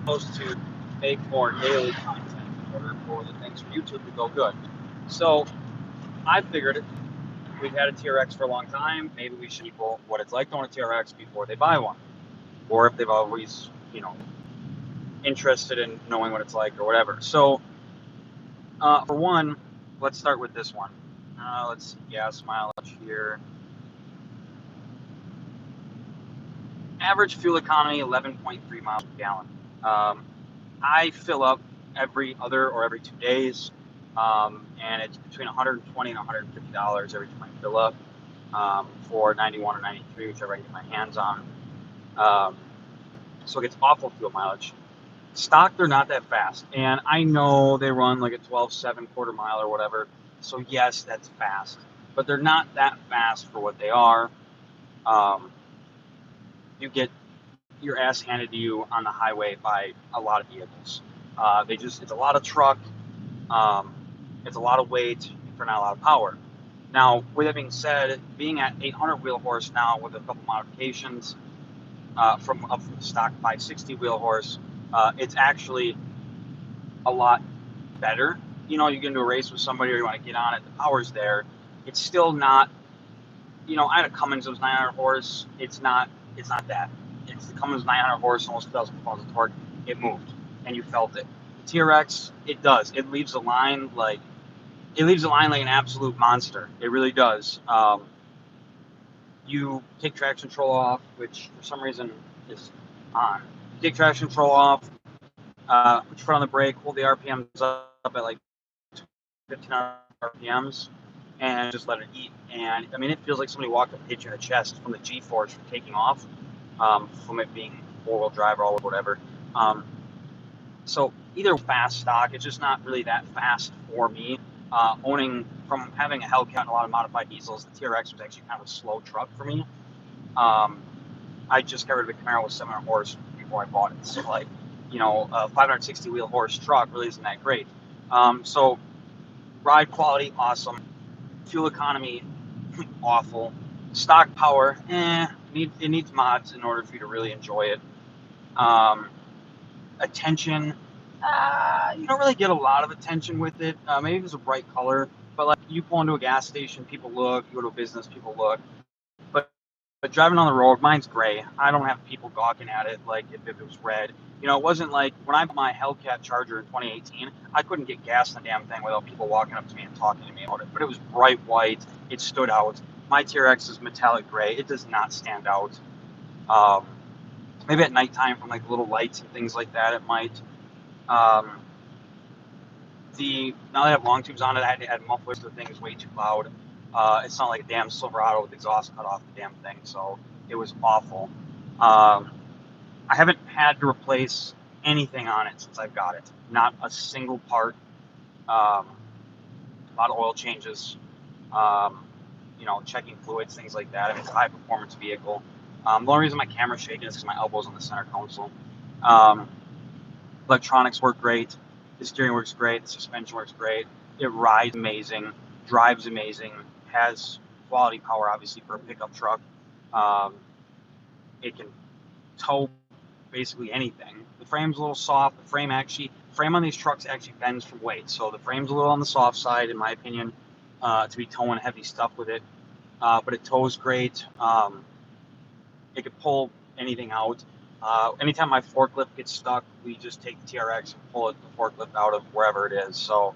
supposed to make more daily content in order for the things from YouTube to go good. So I figured we've had a TRX for a long time. Maybe we show people what it's like to own a TRX before they buy one, or if they've always, interested in knowing what it's like or whatever. So for one, let's start with this one. Let's see, gas mileage here. Average fuel economy, 11.3 miles per gallon. I fill up every other or every 2 days, and it's between $120 and $150 every time I fill up for 91 or 93, whichever I can get my hands on. So it gets awful fuel mileage. Stock, they're not that fast, and I know they run like a 12.7 quarter mile or whatever, so yes, that's fast, but they're not that fast for what they are. You get your ass handed to you on the highway by a lot of vehicles. It's a lot of truck, it's a lot of weight for not a lot of power. Now, with that being said, being at 800 wheel horse now with a couple modifications from the stock 560 wheel horse, it's actually a lot better. You get into a race with somebody or you want to get on it, the power's there. It's still not, I had a Cummins that was 900 horse. It's not that. It's the Cummins 900 horse, almost 2,000 pounds of torque. It moved, and you felt it. The TRX, it does. It leaves the line like an absolute monster. It really does. You take traction control off, which for some reason is on. You take traction control off, put your foot on the brake, hold the RPMs up at like 1,500 RPMs, and just let it eat. And I mean, it feels like somebody walked up and hit you in the chest from the G-force from taking off, from it being four-wheel drive or whatever. So either fast stock, it's just not really that fast for me. From having a Hellcat and a lot of modified diesels, the TRX was actually kind of a slow truck for me. I just got rid of a Camaro with 700 horse before I bought it. So a 560 wheel horse truck really isn't that great. So ride quality, awesome. Fuel economy, awful. Stock power, it needs mods in order for you to really enjoy it. Attention, you don't really get a lot of attention with it. Maybe if it's a bright color, but like you pull into a gas station, people look. You go to a business, people look. But driving on the road, mine's gray. I don't have people gawking at it like if it was red. It wasn't like when I bought my Hellcat Charger in 2018, I couldn't get gas in the damn thing without people walking up to me and talking to me about it. But it was bright white. It stood out. My TRX is metallic gray. It does not stand out. Maybe at nighttime from like little lights and things like that, it might. Now that I have long tubes on it, I had to add mufflers to the thing. It's way too loud. It's not like a damn Silverado with exhaust cut off the damn thing, so it was awful. I haven't had to replace anything on it since I've got it. Not a single part. A lot of oil changes. Checking fluids, things like that. I mean, it's a high performance vehicle. The only reason my camera's shaking is because my elbow's on the center console. Electronics work great. The steering works great. The suspension works great. It rides amazing. Drives amazing. Has quality power, obviously, for a pickup truck. It can tow basically anything. The frame's a little soft. The frame on these trucks actually bends from weight. So the frame's a little on the soft side, in my opinion, to be towing heavy stuff with it. But it tows great. It could pull anything out. Anytime my forklift gets stuck, we just take the TRX and pull the forklift out of wherever it is. So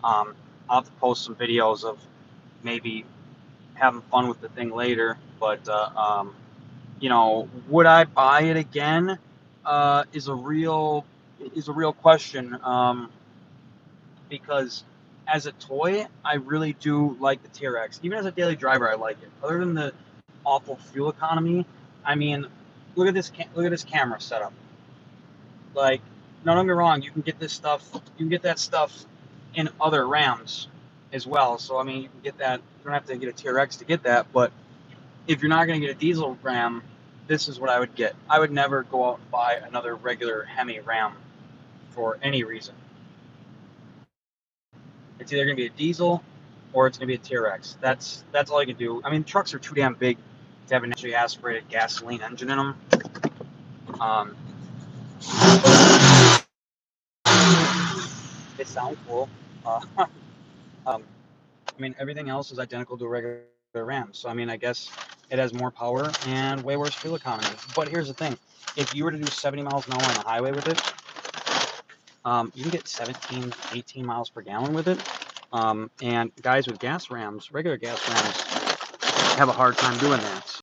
I'll have to post some videos of maybe having fun with the thing later. But would I buy it again? Is a real question. Because as a toy, I really do like the TRX. Even as a daily driver, I like it. Other than the awful fuel economy, I mean, look at this camera setup. Like, don't get me wrong, you can get that stuff in other Rams as well. So I mean, you can get that. You don't have to get a TRX to get that. But if you're not going to get a diesel Ram, this is what I would get. I would never go out and buy another regular Hemi Ram for any reason. It's either going to be a diesel or it's going to be a TRX. That's all you can do. I mean, trucks are too damn big to have a naturally aspirated gasoline engine in them. sound cool. I mean, everything else is identical to a regular Ram. So, I mean, I guess it has more power and way worse fuel economy. But here's the thing. If you were to do 70 miles an hour on the highway with it, you can get 17, 18 miles per gallon with it. And guys with gas Rams, regular gas Rams, have a hard time doing that.